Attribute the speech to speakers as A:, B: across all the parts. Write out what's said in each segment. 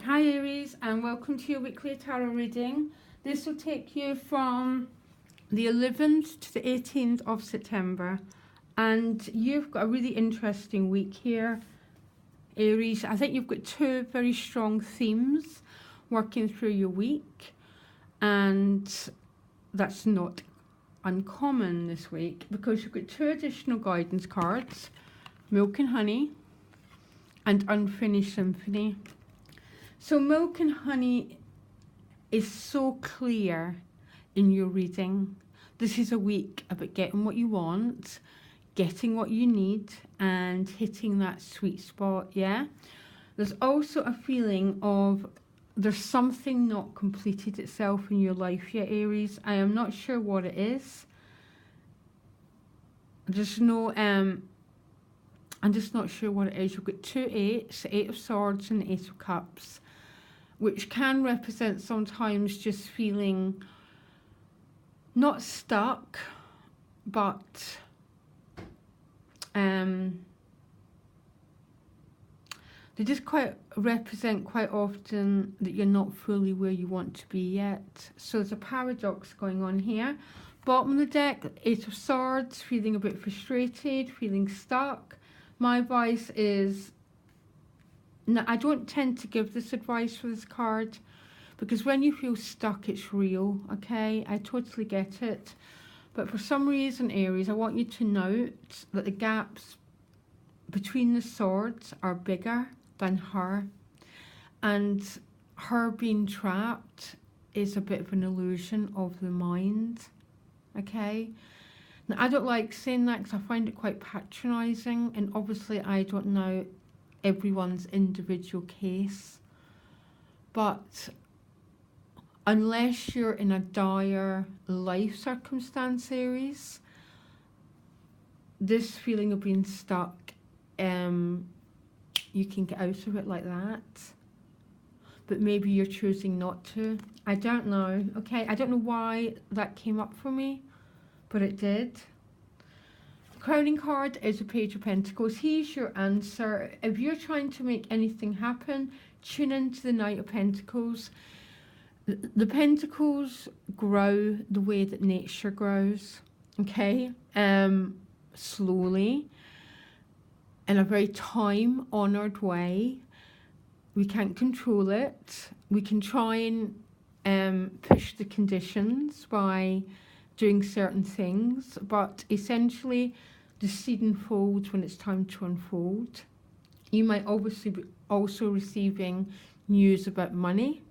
A: Hi Aries, and welcome to your weekly tarot reading. This will take you from the 11th to the 18th of September, and you've got a really interesting week here, Aries. I think you've got two very strong themes working through your week, and that's not uncommon this week because you've got two additional guidance cards, Milk and Honey and Unfinished Symphony. So Milk and Honey is so clear in your reading. This is a week about getting what you want, getting what you need, and hitting that sweet spot, yeah? There's also a feeling of there's something not completed itself in your life yet, Aries. I am not sure what it is. There's no, I'm just not sure what it is. You've got two eights, the Eight of Swords and the Ace of Cups, which can represent sometimes just feeling not stuck, but they just represent quite often that you're not fully where you want to be yet. So there's a paradox going on here. Bottom of the deck, Eight of Swords, feeling a bit frustrated, feeling stuck. My advice is, now, I don't tend to give this advice for this card because when you feel stuck, it's real, okay? I totally get it. But for some reason, Aries, I want you to note that the gaps between the swords are bigger than her. And her being trapped is a bit of an illusion of the mind, okay? Now, I don't like saying that because I find it quite patronising. And obviously, I don't know everyone's individual case, but unless you're in a dire life circumstance, Aries, this feeling of being stuck, you can get out of it like that, but maybe you're choosing not to. I don't know, okay? I don't know why that came up for me, but it did. Crowning card is a Page of Pentacles. Here's your answer. If you're trying to make anything happen, tune into the Knight of Pentacles. The Pentacles grow the way that nature grows, okay? Slowly, in a very time-honoured way. We can't control it. We can try and push the conditions by doing certain things, but essentially the seed unfolds when it's time to unfold. You might obviously be also receiving news about money,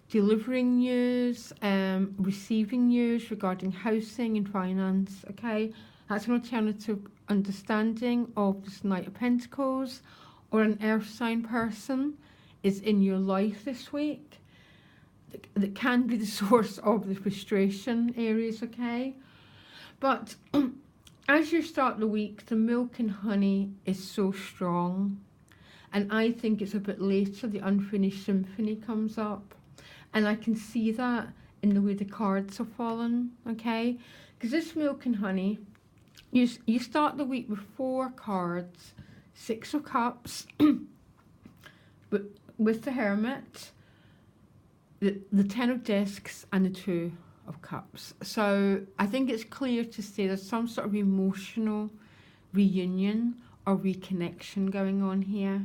A: delivering news, receiving news regarding housing and finance, okay? That's an alternative understanding of this Knight of Pentacles, or an earth sign person is in your life this week that can be the source of the frustration, Aries, okay? But as you start the week, the Milk and Honey is so strong. And I think it's a bit later the Unfinished Symphony comes up. And I can see that in the way the cards have fallen, okay? Because this Milk and Honey, you start the week with 4 cards, Six of Cups, but with the Hermit, the Ten of Discs, and the Two of Cups. So I think it's clear to say there's some sort of emotional reunion or reconnection going on here.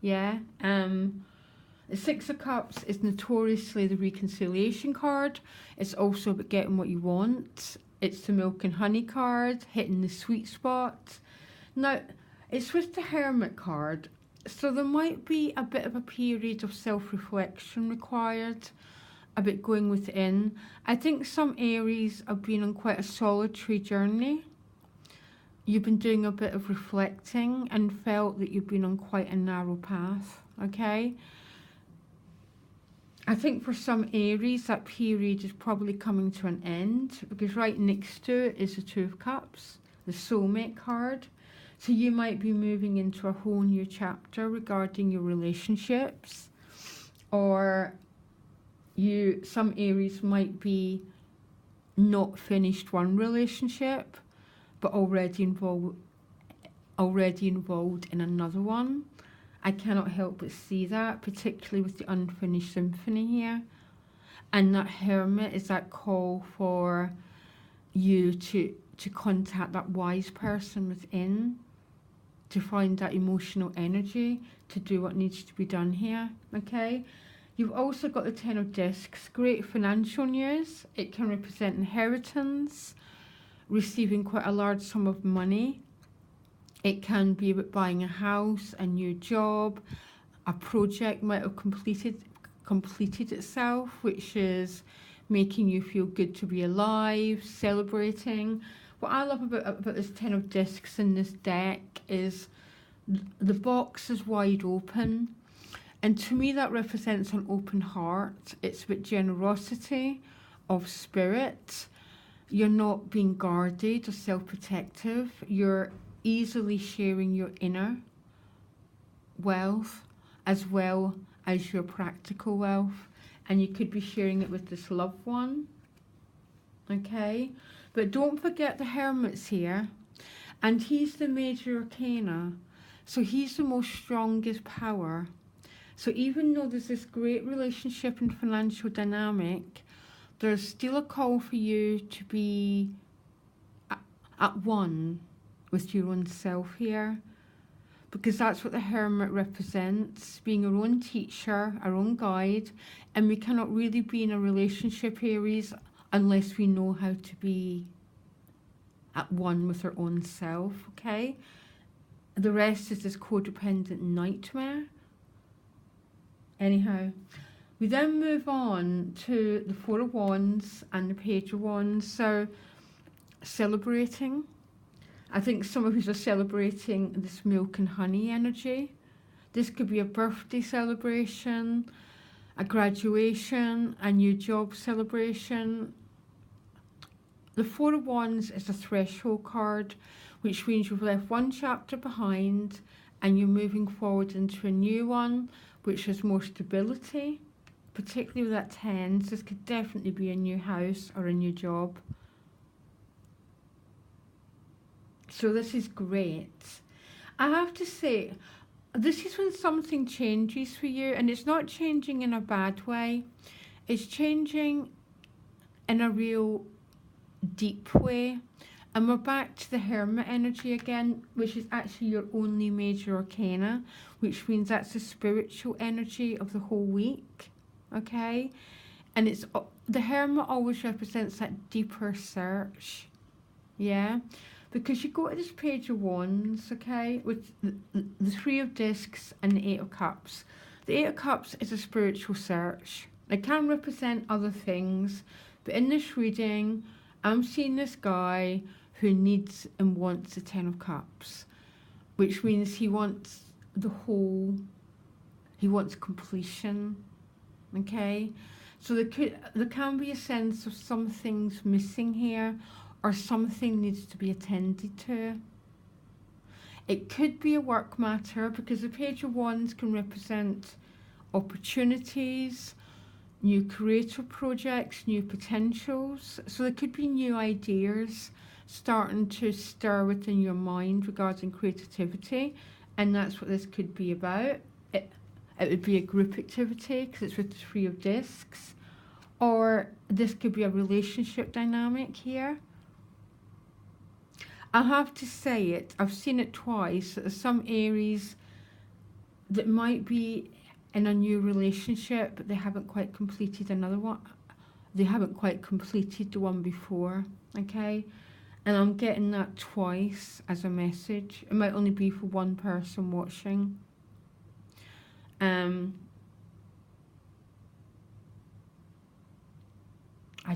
A: Yeah. The Six of Cups is notoriously the reconciliation card. It's also about getting what you want. It's the Milk and Honey card, hitting the sweet spot. Now, it's with the Hermit card, so there might be a bit of a period of self-reflection required, a bit going within. I think some Aries have been on quite a solitary journey. You've been doing a bit of reflecting and felt that you've been on quite a narrow path, okay? I think for some Aries, that period is probably coming to an end, because right next to it is the Two of Cups, the soulmate card. So you might be moving into a whole new chapter regarding your relationships, or some Aries might be not finished one relationship, but already involved in another one. I cannot help but see that, particularly with the unfinished symphony here. And that Hermit is that call for you to contact that wise person within, to find that emotional energy to do what needs to be done here, okay? You've also got the Ten of Discs, great financial news. It can represent inheritance, receiving quite a large sum of money. It can be about buying a house, a new job, a project might have completed itself, which is making you feel good to be alive, celebrating. What I love about this Ten of Discs in this deck is the box is wide open. And to me, that represents an open heart. It's with generosity of spirit. You're not being guarded or self-protective. You're easily sharing your inner wealth as well as your practical wealth. And you could be sharing it with this loved one. Okay? But don't forget the Hermit's here. And he's the major arcana. So he's the most strongest power. So even though there's this great relationship and financial dynamic, there's still a call for you to be at one with your own self here, because that's what the Hermit represents, being our own teacher, our own guide, and we cannot really be in a relationship, Aries, unless we know how to be at one with our own self, okay? The rest is this codependent nightmare. Anyhow, we then move on to the Four of Wands and the Page of Wands. So, celebrating. I think some of you are celebrating this milk and honey energy. This could be a birthday celebration, a graduation, a new job celebration. The Four of Wands is a threshold card, which means you've left one chapter behind and you're moving forward into a new one, which has more stability, particularly with that 10. So this could definitely be a new house or a new job. So this is great. I have to say, this is when something changes for you, and it's not changing in a bad way. It's changing in a real deep way. And we're back to the Hermit energy again, which is actually your only major arcana, which means that's the spiritual energy of the whole week, okay? And it's the Hermit always represents that deeper search, yeah? Because you go to this Page of Wands, okay, with the Three of Discs and the Eight of Cups. The Eight of Cups is a spiritual search. It can represent other things, but in this reading, I'm seeing this guy who needs and wants the Ten of Cups, which means he wants the whole, he wants completion, okay? So there can be a sense of something's missing here, or something needs to be attended to. It could be a work matter, because the Page of Wands can represent opportunities, new creative projects, new potentials. So there could be new ideas starting to stir within your mind regarding creativity, and that's what this could be about. It would be a group activity because it's with the Three of Discs, or this could be a relationship dynamic here. I have to say it, I've seen it twice, that there's some Aries that might be in a new relationship, but they haven't quite completed another one. They haven't quite completed the one before, okay? And I'm getting that twice as a message. It might only be for one person watching. I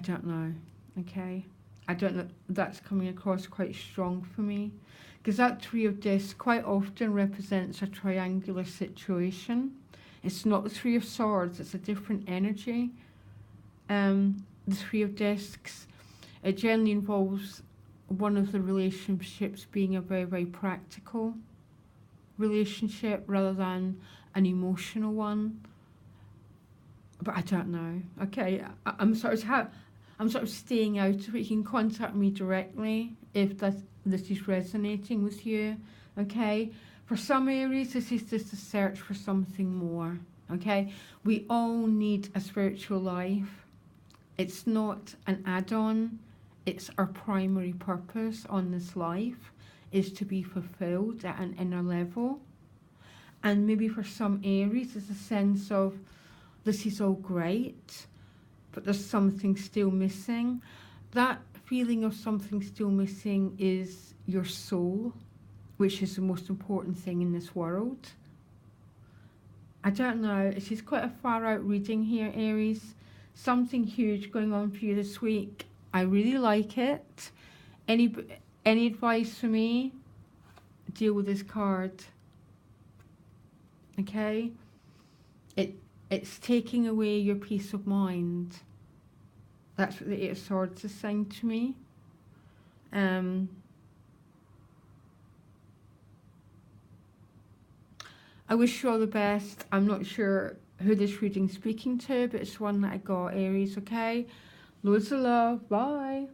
A: don't know, okay? I don't know, that's coming across quite strong for me. Because that Three of Discs quite often represents a triangular situation. It's not the Three of Swords, it's a different energy. The Three of Discs, it generally involves one of the relationships being a very, very practical relationship rather than an emotional one. But I don't know. Okay, I'm sort of staying out of it. You can contact me directly if this is resonating with you. Okay, For some Aries, this is just a search for something more. Okay, we all need a spiritual life. It's not an add-on. It's our primary purpose on this life, is to be fulfilled at an inner level. And maybe for some Aries, it's a sense of, this is all great, but there's something still missing. That feeling of something still missing is your soul, which is the most important thing in this world. I don't know, it's just quite a far out reading here, Aries. Something huge going on for you this week. I really like it. Any advice for me? Deal with this card. Okay? It's taking away your peace of mind. That's what the Eight of Swords is saying to me. I wish you all the best. I'm not sure who this reading's speaking to, but it's one that I got, Aries, okay? Loads of love. Bye.